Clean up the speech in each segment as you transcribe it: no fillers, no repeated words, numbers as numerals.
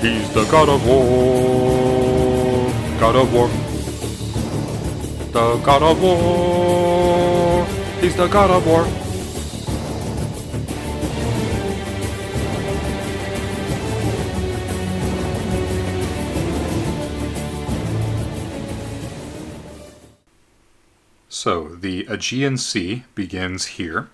He's the god of war. God of war. The god of war. He's the god of war. So, the Aegean Sea begins here,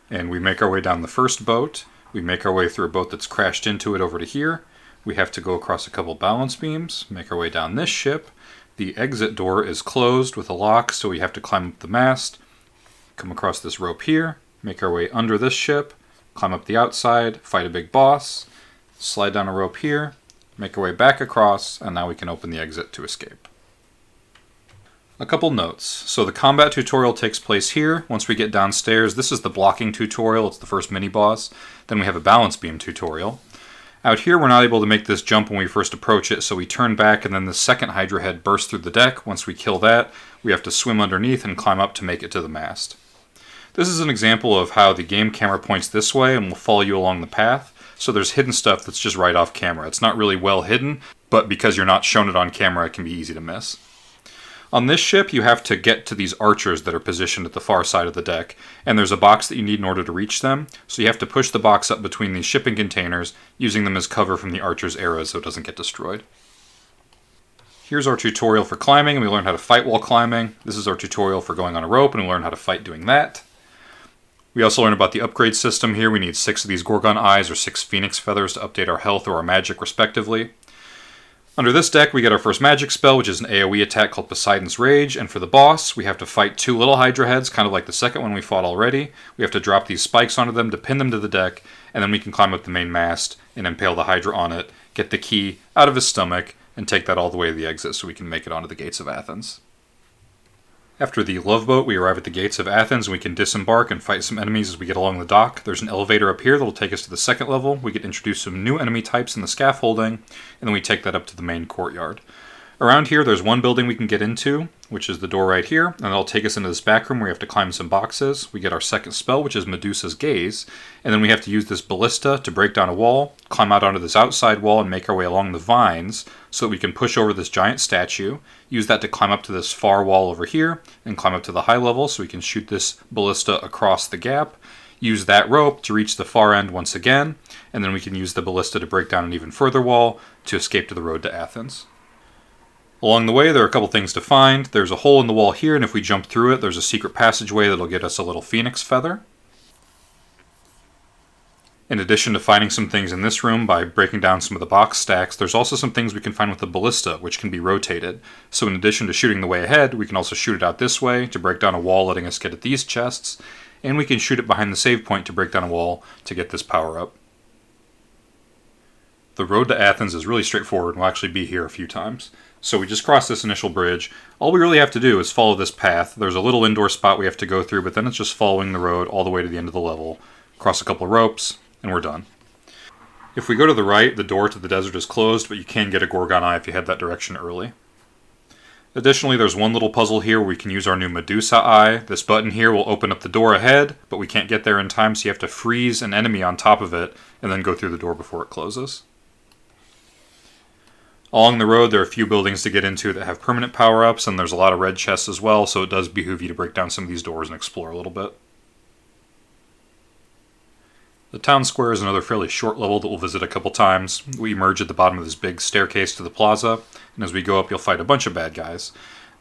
and we make our way down the first boat. We make our way through a boat that's crashed into it over to here. We have to go across a couple balance beams, make our way down this ship. The exit door is closed with a lock, so we have to climb up the mast, come across this rope here, make our way under this ship, climb up the outside, fight a big boss, slide down a rope here, make our way back across, and now we can open the exit to escape. A couple notes. So the combat tutorial takes place here. Once we get downstairs, this is the blocking tutorial. It's the first mini-boss. Then we have a balance beam tutorial. Out here, we're not able to make this jump when we first approach it, so we turn back and then the second Hydra head bursts through the deck. Once we kill that, we have to swim underneath and climb up to make it to the mast. This is an example of how the game camera points this way and will follow you along the path. So there's hidden stuff that's just right off camera. It's not really well hidden, but because you're not shown it on camera, it can be easy to miss. On this ship, you have to get to these archers that are positioned at the far side of the deck, and there's a box that you need in order to reach them, so you have to push the box up between these shipping containers, using them as cover from the archers' arrows so it doesn't get destroyed. Here's our tutorial for climbing, and we learn how to fight while climbing. This is our tutorial for going on a rope, and we learn how to fight doing that. We also learn about the upgrade system here. We need 6 of these Gorgon eyes or 6 Phoenix feathers to update our health or our magic respectively. Under this deck, we get our first magic spell, which is an AoE attack called Poseidon's Rage, and for the boss, we have to fight 2 little Hydra heads, kind of like the second one we fought already. We have to drop these spikes onto them to pin them to the deck, and then we can climb up the main mast and impale the Hydra on it, get the key out of his stomach, and take that all the way to the exit so we can make it onto the gates of Athens. After the love boat, we arrive at the gates of Athens, and we can disembark and fight some enemies as we get along the dock. There's an elevator up here that'll take us to the second level. We get introduced to some new enemy types in the scaffolding, and then we take that up to the main courtyard. Around here, there's one building we can get into, which is the door right here, and that'll take us into this back room where we have to climb some boxes. We get our second spell, which is Medusa's Gaze, and then we have to use this ballista to break down a wall, climb out onto this outside wall, and make our way along the vines so that we can push over this giant statue, use that to climb up to this far wall over here, and climb up to the high level so we can shoot this ballista across the gap, use that rope to reach the far end once again, and then we can use the ballista to break down an even further wall to escape to the road to Athens. Along the way, there are a couple things to find. There's a hole in the wall here, and if we jump through it, there's a secret passageway that'll get us a little phoenix feather. In addition to finding some things in this room by breaking down some of the box stacks, there's also some things we can find with the ballista, which can be rotated. So in addition to shooting the way ahead, we can also shoot it out this way to break down a wall, letting us get at these chests, and we can shoot it behind the save point to break down a wall to get this power up. The road to Athens is really straightforward, and we'll actually be here a few times. So we just cross this initial bridge. All we really have to do is follow this path. There's a little indoor spot we have to go through, but then it's just following the road all the way to the end of the level, cross a couple of ropes, and we're done. If we go to the right, the door to the desert is closed, but you can get a Gorgon eye if you head that direction early. Additionally, there's one little puzzle here where we can use our new Medusa eye. This button here will open up the door ahead, but we can't get there in time, so you have to freeze an enemy on top of it, and then go through the door before it closes. Along the road, there are a few buildings to get into that have permanent power-ups, and there's a lot of red chests as well, so it does behoove you to break down some of these doors and explore a little bit. The town square is another fairly short level that we'll visit a couple times. We emerge at the bottom of this big staircase to the plaza, and as we go up, you'll fight a bunch of bad guys.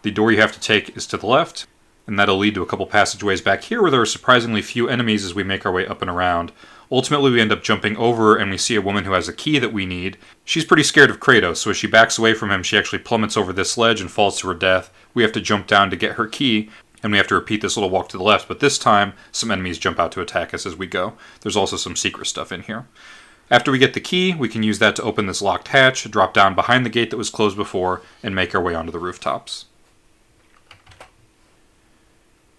The door you have to take is to the left, and that'll lead to a couple passageways back here where there are surprisingly few enemies as we make our way up and around. Ultimately, we end up jumping over, and we see a woman who has a key that we need. She's pretty scared of Kratos, so as she backs away from him, she actually plummets over this ledge and falls to her death. We have to jump down to get her key, and we have to repeat this little walk to the left, but this time, some enemies jump out to attack us as we go. There's also some secret stuff in here. After we get the key, we can use that to open this locked hatch, drop down behind the gate that was closed before, and make our way onto the rooftops.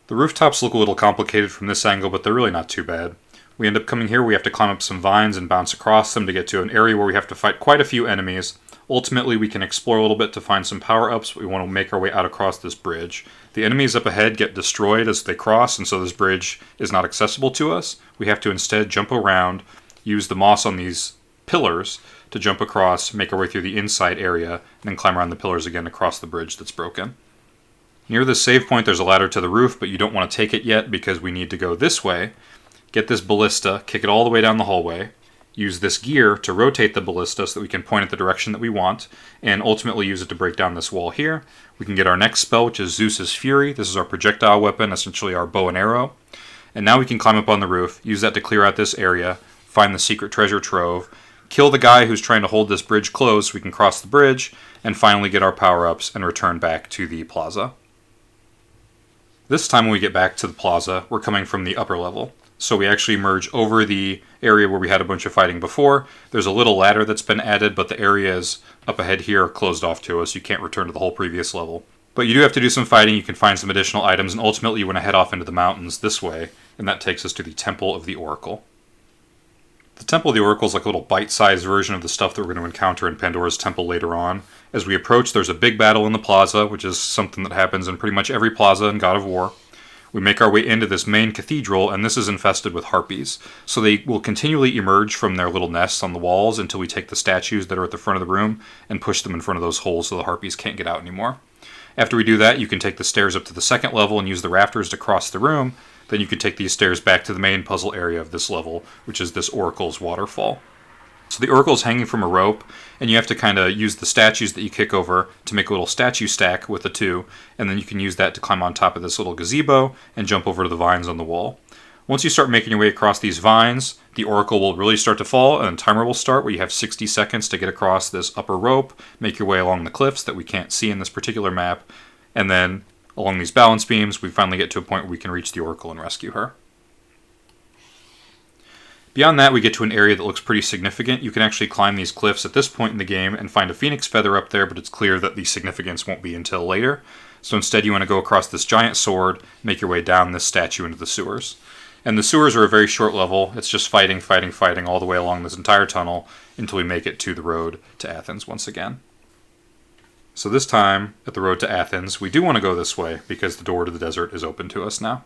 The rooftops look a little complicated from this angle, but they're really not too bad. We end up coming here, we have to climb up some vines and bounce across them to get to an area where we have to fight quite a few enemies. Ultimately, we can explore a little bit to find some power-ups, but we want to make our way out across this bridge. The enemies up ahead get destroyed as they cross, and so this bridge is not accessible to us. We have to instead jump around, use the moss on these pillars to jump across, make our way through the inside area, and then climb around the pillars again across the bridge that's broken. Near this save point, there's a ladder to the roof, but you don't want to take it yet because we need to go this way, get this ballista, kick it all the way down the hallway, use this gear to rotate the ballista so that we can point it the direction that we want, and ultimately use it to break down this wall here. We can get our next spell, which is Zeus's Fury. This is our projectile weapon, essentially our bow and arrow. And now we can climb up on the roof, use that to clear out this area, find the secret treasure trove, kill the guy who's trying to hold this bridge closed so we can cross the bridge, and finally get our power-ups and return back to the plaza. This time when we get back to the plaza, we're coming from the upper level. So we actually merge over the area where we had a bunch of fighting before. There's a little ladder that's been added, but the areas up ahead here are closed off to us. You can't return to the whole previous level. But you do have to do some fighting. You can find some additional items, and ultimately you want to head off into the mountains this way, and that takes us to the Temple of the Oracle. The Temple of the Oracle is like a little bite-sized version of the stuff that we're going to encounter in Pandora's Temple later on. As we approach, there's a big battle in the plaza, which is something that happens in pretty much every plaza in God of War. We make our way into this main cathedral, and this is infested with harpies. So they will continually emerge from their little nests on the walls until we take the statues that are at the front of the room and push them in front of those holes so the harpies can't get out anymore. After we do that, you can take the stairs up to the second level and use the rafters to cross the room. Then you can take these stairs back to the main puzzle area of this level, which is this Oracle's waterfall. So the Oracle's hanging from a rope, and you have to kind of use the statues that you kick over to make a little statue stack with the two, and then you can use that to climb on top of this little gazebo and jump over to the vines on the wall. Once you start making your way across these vines, the Oracle will really start to fall, and a timer will start where you have 60 seconds to get across this upper rope, make your way along the cliffs that we can't see in this particular map, and then along these balance beams, we finally get to a point where we can reach the Oracle and rescue her. Beyond that, we get to an area that looks pretty significant. You can actually climb these cliffs at this point in the game and find a phoenix feather up there, but it's clear that the significance won't be until later. So instead you want to go across this giant sword, make your way down this statue into the sewers. And the sewers are a very short level. It's just fighting all the way along this entire tunnel until we make it to the road to Athens once again. So this time, at the road to Athens, we do want to go this way because the door to the desert is open to us now.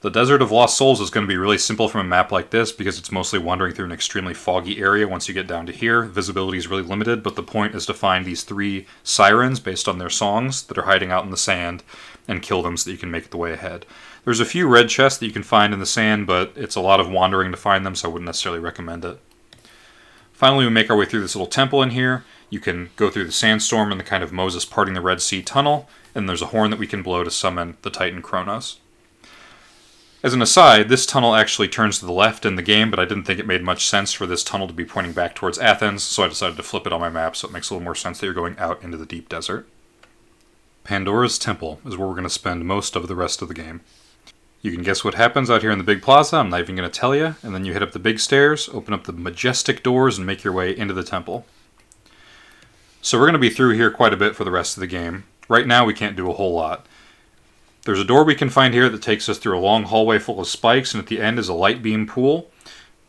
The Desert of Lost Souls is going to be really simple from a map like this because it's mostly wandering through an extremely foggy area once you get down to here. Visibility is really limited, but the point is to find these 3 sirens based on their songs that are hiding out in the sand and kill them so that you can make the way ahead. There's a few red chests that you can find in the sand, but it's a lot of wandering to find them, so I wouldn't necessarily recommend it. Finally, we make our way through this little temple in here. You can go through the sandstorm and the kind of Moses parting the Red Sea tunnel, and there's a horn that we can blow to summon the Titan Kronos. As an aside, this tunnel actually turns to the left in the game, but I didn't think it made much sense for this tunnel to be pointing back towards Athens, so I decided to flip it on my map so it makes a little more sense that you're going out into the deep desert. Pandora's Temple is where we're going to spend most of the rest of the game. You can guess what happens out here in the big plaza, I'm not even going to tell you, and then you head up the big stairs, open up the majestic doors, and make your way into the temple. So we're going to be through here quite a bit for the rest of the game. Right now we can't do a whole lot. There's a door we can find here that takes us through a long hallway full of spikes, and at the end is a light beam pool.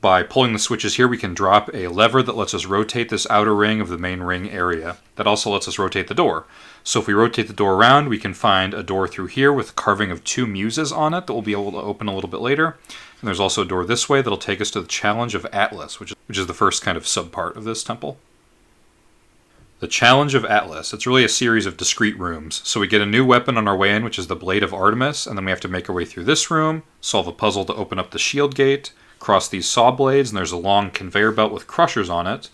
By pulling the switches here, we can drop a lever that lets us rotate this outer ring of the main ring area. That also lets us rotate the door. So if we rotate the door around, we can find a door through here with carving of 2 muses on it that we'll be able to open a little bit later. And there's also a door this way that'll take us to the Challenge of Atlas, which is the first kind of subpart of this temple. The Challenge of Atlas. It's really a series of discrete rooms. So we get a new weapon on our way in, which is the Blade of Artemis, and then we have to make our way through this room, solve a puzzle to open up the shield gate, cross these saw blades, and there's a long conveyor belt with crushers on it.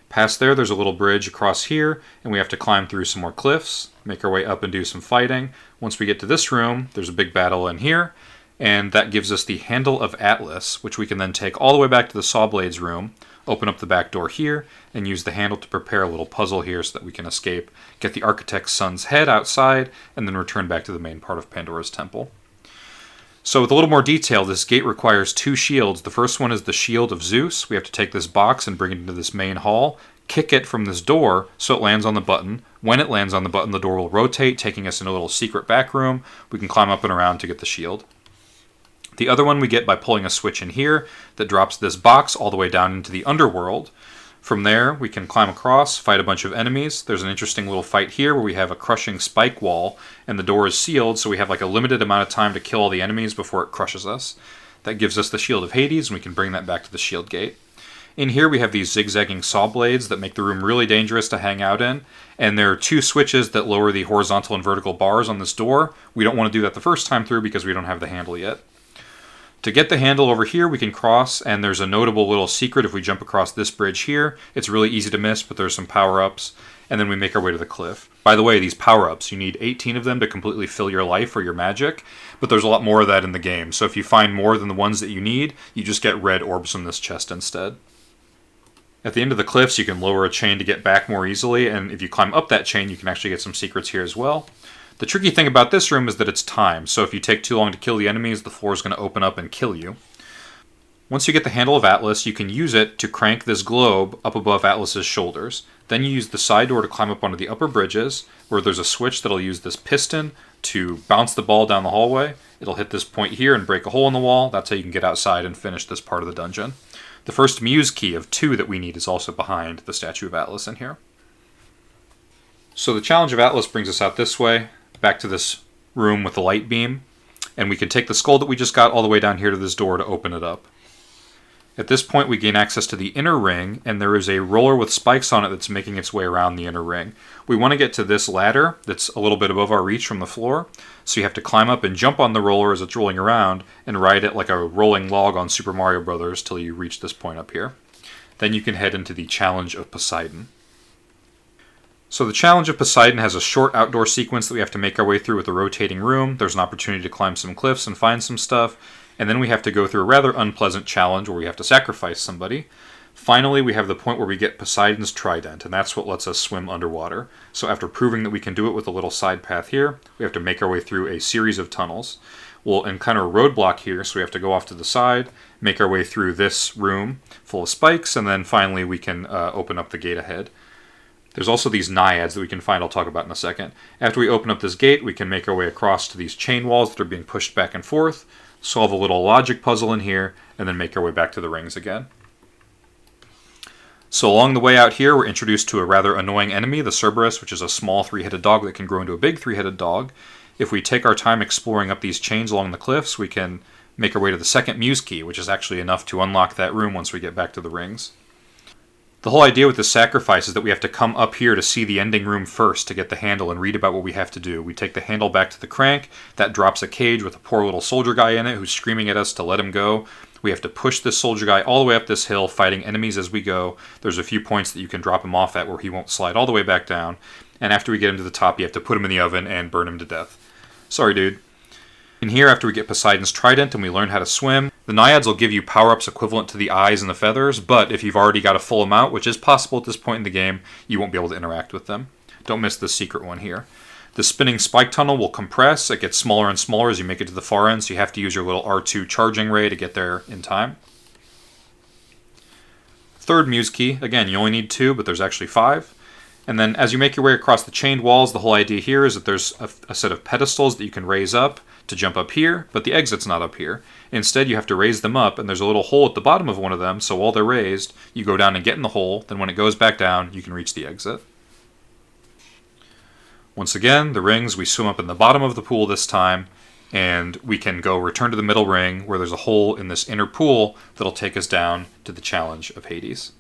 Past there's a little bridge across here, and we have to climb through some more cliffs, make our way up and do some fighting. Once we get to this room, there's a big battle in here, and that gives us the Handle of Atlas, which we can then take all the way back to the saw blades room, open up the back door here, and use the handle to prepare a little puzzle here so that we can escape, get the architect's son's head outside, and then return back to the main part of Pandora's temple. So with a little more detail, this gate requires 2 shields. The first one is the Shield of Zeus. We have to take this box and bring it into this main hall, kick it from this door so it lands on the button. When it lands on the button, the door will rotate, taking us in a little secret back room. We can climb up and around to get the shield. The other one we get by pulling a switch in here that drops this box all the way down into the underworld. From there, we can climb across, fight a bunch of enemies. There's an interesting little fight here where we have a crushing spike wall, and the door is sealed, so we have like a limited amount of time to kill all the enemies before it crushes us. That gives us the Shield of Hades, and we can bring that back to the shield gate. In here we have these zigzagging saw blades that make the room really dangerous to hang out in, and there are 2 switches that lower the horizontal and vertical bars on this door. We don't want to do that the first time through because we don't have the handle yet. To get the handle over here, we can cross, and there's a notable little secret if we jump across this bridge here. It's really easy to miss, but there's some power-ups, and then we make our way to the cliff. By the way, these power-ups, you need 18 of them to completely fill your life or your magic, but there's a lot more of that in the game, so if you find more than the ones that you need, you just get red orbs from this chest instead. At the end of the cliffs, you can lower a chain to get back more easily, and if you climb up that chain, you can actually get some secrets here as well. The tricky thing about this room is that it's timed, so if you take too long to kill the enemies, the floor is going to open up and kill you. Once you get the handle of Atlas, you can use it to crank this globe up above Atlas's shoulders. Then you use the side door to climb up onto the upper bridges, where there's a switch that'll use this piston to bounce the ball down the hallway. It'll hit this point here and break a hole in the wall. That's how you can get outside and finish this part of the dungeon. The first Muse Key of 2 that we need is also behind the statue of Atlas in here. So the challenge of Atlas brings us out this way, back to this room with the light beam, and we can take the skull that we just got all the way down here to this door to open it up. At this point we gain access to the inner ring, and there is a roller with spikes on it that's making its way around the inner ring. We want to get to this ladder that's a little bit above our reach from the floor, so you have to climb up and jump on the roller as it's rolling around, and ride it like a rolling log on Super Mario Bros. Till you reach this point up here. Then you can head into the Challenge of Poseidon. So the Challenge of Poseidon has a short outdoor sequence that we have to make our way through with a rotating room. There's an opportunity to climb some cliffs and find some stuff, and then we have to go through a rather unpleasant challenge where we have to sacrifice somebody. Finally, we have the point where we get Poseidon's trident, and that's what lets us swim underwater. So after proving that we can do it with a little side path here, we have to make our way through a series of tunnels. We'll encounter a roadblock here, so we have to go off to the side, make our way through this room full of spikes, and then finally we can open up the gate ahead. There's also these naiads that we can find I'll talk about in a second. After we open up this gate, we can make our way across to these chain walls that are being pushed back and forth, solve a little logic puzzle in here, and then make our way back to the rings again. So along the way out here, we're introduced to a rather annoying enemy, the Cerberus, which is a small 3-headed dog that can grow into a big 3-headed dog. If we take our time exploring up these chains along the cliffs, we can make our way to the second Muse Key, which is actually enough to unlock that room once we get back to the rings. The whole idea with this sacrifice is that we have to come up here to see the ending room first to get the handle and read about what we have to do. We take the handle back to the crank, that drops a cage with a poor little soldier guy in it who's screaming at us to let him go. We have to push this soldier guy all the way up this hill, fighting enemies as we go. There's a few points that you can drop him off at where he won't slide all the way back down. And after we get him to the top, you have to put him in the oven and burn him to death. Sorry, dude. In here, after we get Poseidon's trident and we learn how to swim, the naiads will give you power-ups equivalent to the eyes and the feathers, but if you've already got a full amount, which is possible at this point in the game, you won't be able to interact with them. Don't miss the secret one here. The spinning spike tunnel will compress. It gets smaller and smaller as you make it to the far end, so you have to use your little R2 charging ray to get there in time. Third Muse Key. Again, you only need 2, but there's actually 5. And then as you make your way across the chained walls, the whole idea here is that there's a set of pedestals that you can raise up to jump up here, but the exit's not up here. Instead, you have to raise them up, and there's a little hole at the bottom of one of them, so while they're raised, you go down and get in the hole, then when it goes back down, you can reach the exit. Once again, the rings, we swim up in the bottom of the pool this time, and we can go return to the middle ring, where there's a hole in this inner pool that'll take us down to the Challenge of Hades.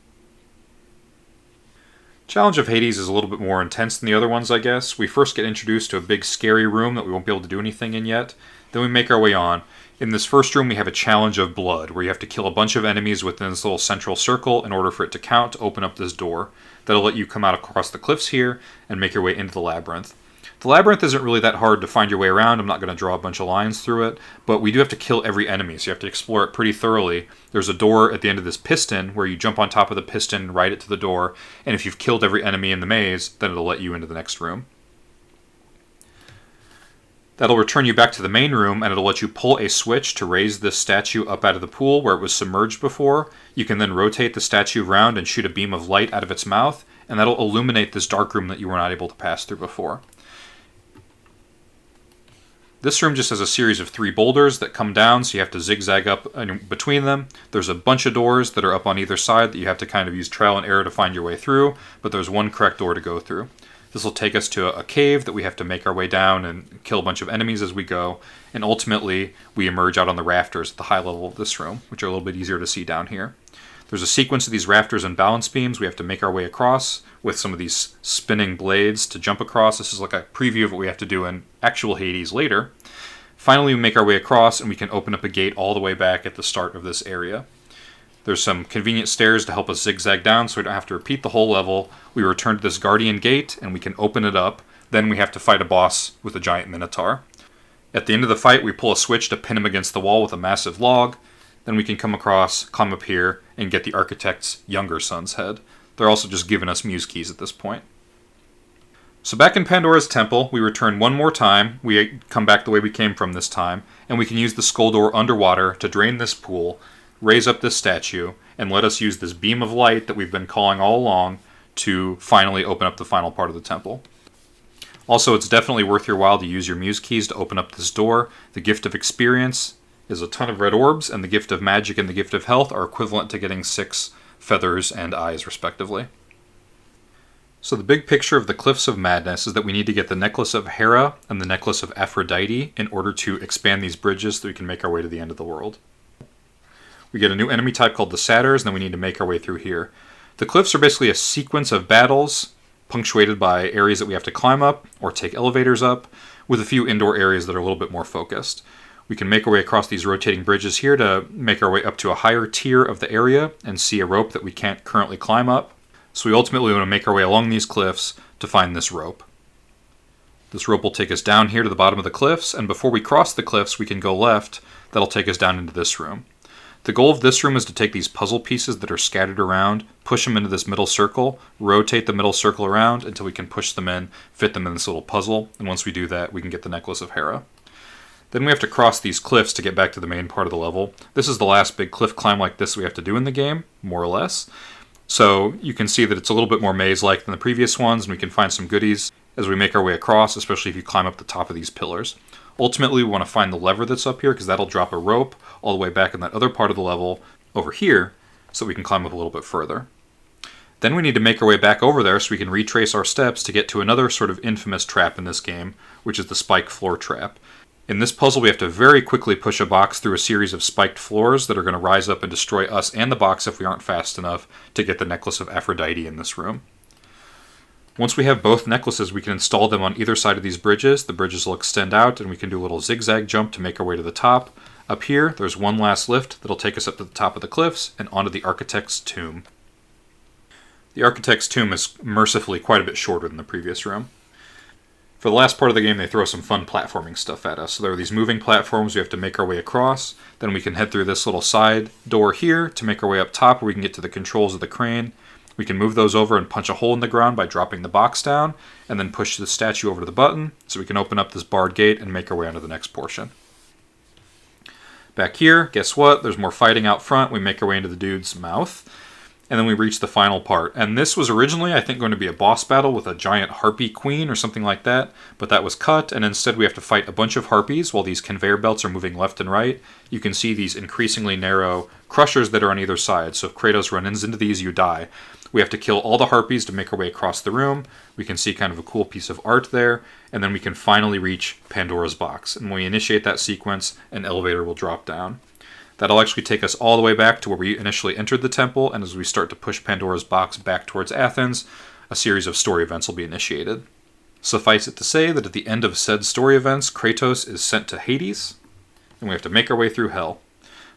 Challenge of Hades is a little bit more intense than the other ones, I guess. We first get introduced to a big scary room that we won't be able to do anything in yet. Then we make our way on. In this first room we have a Challenge of Blood, where you have to kill a bunch of enemies within this little central circle in order for it to count to open up this door. That'll let you come out across the cliffs here and make your way into the labyrinth. The labyrinth isn't really that hard to find your way around. I'm not going to draw a bunch of lines through it, but we do have to kill every enemy, so you have to explore it pretty thoroughly. There's a door at the end of this piston where you jump on top of the piston and ride it to the door, and if you've killed every enemy in the maze, then it'll let you into the next room. That'll return you back to the main room, and it'll let you pull a switch to raise this statue up out of the pool where it was submerged before. You can then rotate the statue around and shoot a beam of light out of its mouth, and that'll illuminate this dark room that you were not able to pass through before. This room just has a series of 3 boulders that come down, so you have to zigzag up between them. There's a bunch of doors that are up on either side that you have to kind of use trial and error to find your way through, but there's one correct door to go through. This will take us to a cave that we have to make our way down and kill a bunch of enemies as we go, and ultimately we emerge out on the rafters at the high level of this room, which are a little bit easier to see down here. There's a sequence of these rafters and balance beams we have to make our way across with some of these spinning blades to jump across. This is like a preview of what we have to do in actual Hades later. Finally, we make our way across and we can open up a gate all the way back at the start of this area. There's some convenient stairs to help us zigzag down so we don't have to repeat the whole level. We return to this guardian gate and we can open it up. Then we have to fight a boss with a giant minotaur. At the end of the fight, we pull a switch to pin him against the wall with a massive log. Then we can come across, climb up here, and get the architect's younger son's head. They're also just giving us Muse Keys at this point. So back in Pandora's temple, we return one more time. We come back the way we came from this time, and we can use the skull door underwater to drain this pool, raise up this statue, and let us use this beam of light that we've been calling all along to finally open up the final part of the temple. Also, it's definitely worth your while to use your Muse Keys to open up this door. The gift of experience is a ton of red orbs, and the gift of magic and the gift of health are equivalent to getting 6 feathers and eyes, respectively. So the big picture of the Cliffs of Madness is that we need to get the Necklace of Hera and the Necklace of Aphrodite in order to expand these bridges so we can make our way to the end of the world. We get a new enemy type called the Satyrs, and then we need to make our way through here. The cliffs are basically a sequence of battles punctuated by areas that we have to climb up or take elevators up, with a few indoor areas that are a little bit more focused. We can make our way across these rotating bridges here to make our way up to a higher tier of the area and see a rope that we can't currently climb up. So we ultimately want to make our way along these cliffs to find this rope. This rope will take us down here to the bottom of the cliffs, and before we cross the cliffs we can go left. That'll take us down into this room. The goal of this room is to take these puzzle pieces that are scattered around, push them into this middle circle, rotate the middle circle around until we can push them in, fit them in this little puzzle, and once we do that we can get the Necklace of Hera. Then we have to cross these cliffs to get back to the main part of the level. This is the last big cliff climb like this we have to do in the game, more or less. So you can see that it's a little bit more maze-like than the previous ones, and we can find some goodies as we make our way across, especially if you climb up the top of these pillars. Ultimately, we want to find the lever that's up here, because that'll drop a rope all the way back in that other part of the level over here, so we can climb up a little bit further. Then we need to make our way back over there so we can retrace our steps to get to another sort of infamous trap in this game, which is the spike floor trap. In this puzzle, we have to very quickly push a box through a series of spiked floors that are going to rise up and destroy us and the box if we aren't fast enough to get the Necklace of Aphrodite in this room. Once we have both necklaces, we can install them on either side of these bridges. The bridges will extend out, and we can do a little zigzag jump to make our way to the top. Up here, there's one last lift that'll take us up to the top of the cliffs and onto the Architect's Tomb. The Architect's Tomb is mercifully quite a bit shorter than the previous room. For the last part of the game, they throw some fun platforming stuff at us. So there are these moving platforms we have to make our way across. Then we can head through this little side door here to make our way up top where we can get to the controls of the crane. We can move those over and punch a hole in the ground by dropping the box down, and then push the statue over to the button so we can open up this barred gate and make our way onto the next portion. Back here, guess what? There's more fighting out front. We make our way into the dude's mouth. And then we reach the final part. And this was originally, I think, going to be a boss battle with a giant harpy queen or something like that. But that was cut, and instead we have to fight a bunch of harpies while these conveyor belts are moving left and right. You can see these increasingly narrow crushers that are on either side. So if Kratos runs into these, you die. We have to kill all the harpies to make our way across the room. We can see kind of a cool piece of art there. And then we can finally reach Pandora's box. And when we initiate that sequence, an elevator will drop down. That'll actually take us all the way back to where we initially entered the temple, and as we start to push Pandora's box back towards Athens, a series of story events will be initiated. Suffice it to say that at the end of said story events, Kratos is sent to Hades, and we have to make our way through Hell.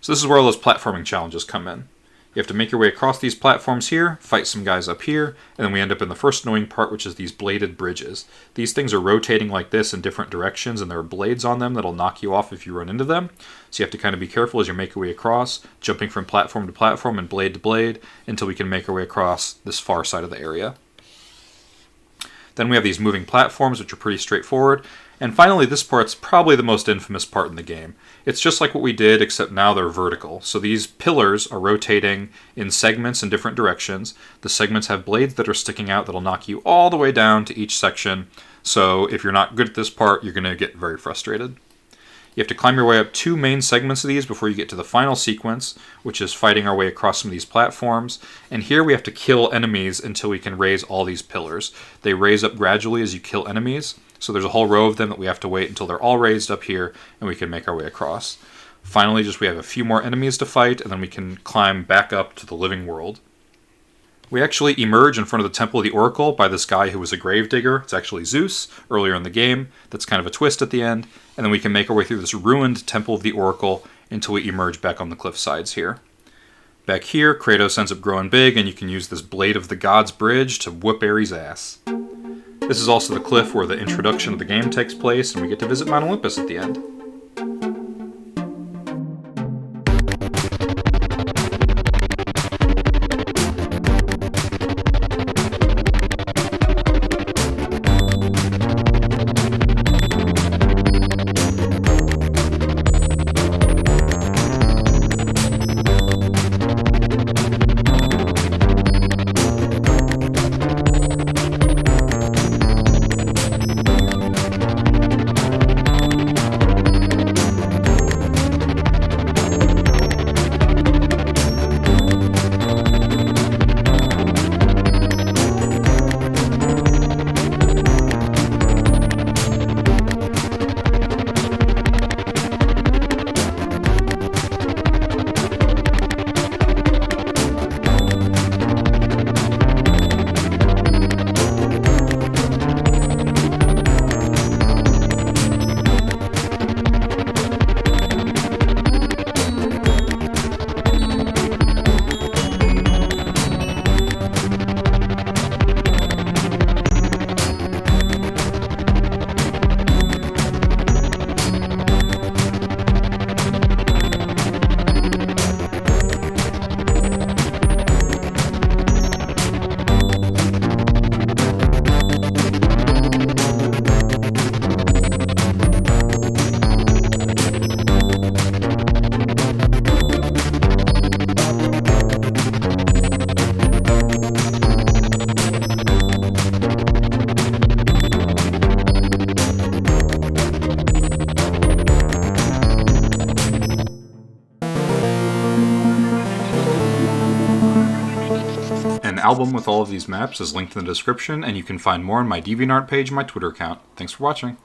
So this is where all those platforming challenges come in. You have to make your way across these platforms here, fight some guys up here, and then we end up in the first annoying part, which is these bladed bridges. These things are rotating like this in different directions, and there are blades on them that'll knock you off if you run into them. So you have to kind of be careful as you make your way across, jumping from platform to platform and blade to blade, until we can make our way across this far side of the area. Then we have these moving platforms, which are pretty straightforward. And finally, this part's probably the most infamous part in the game. It's just like what we did, except now they're vertical. So these pillars are rotating in segments in different directions. The segments have blades that are sticking out that'll knock you all the way down to each section. So if you're not good at this part, you're going to get very frustrated. You have to climb your way up 2 main segments of these before you get to the final sequence, which is fighting our way across some of these platforms. And here we have to kill enemies until we can raise all these pillars. They raise up gradually as you kill enemies. So there's a whole row of them that we have to wait until they're all raised up here, and we can make our way across. Finally, just we have a few more enemies to fight, and then we can climb back up to the living world. We actually emerge in front of the Temple of the Oracle by this guy who was a gravedigger. It's actually Zeus, earlier in the game. That's kind of a twist at the end. And then we can make our way through this ruined Temple of the Oracle until we emerge back on the cliff sides here. Back here, Kratos ends up growing big, and you can use this Blade of the Gods bridge to whoop Ares' ass. This is also the cliff where the introduction of the game takes place, and we get to visit Mount Olympus at the end. An album with all of these maps is linked in the description, and you can find more on my DeviantArt page and my Twitter account. Thanks for watching.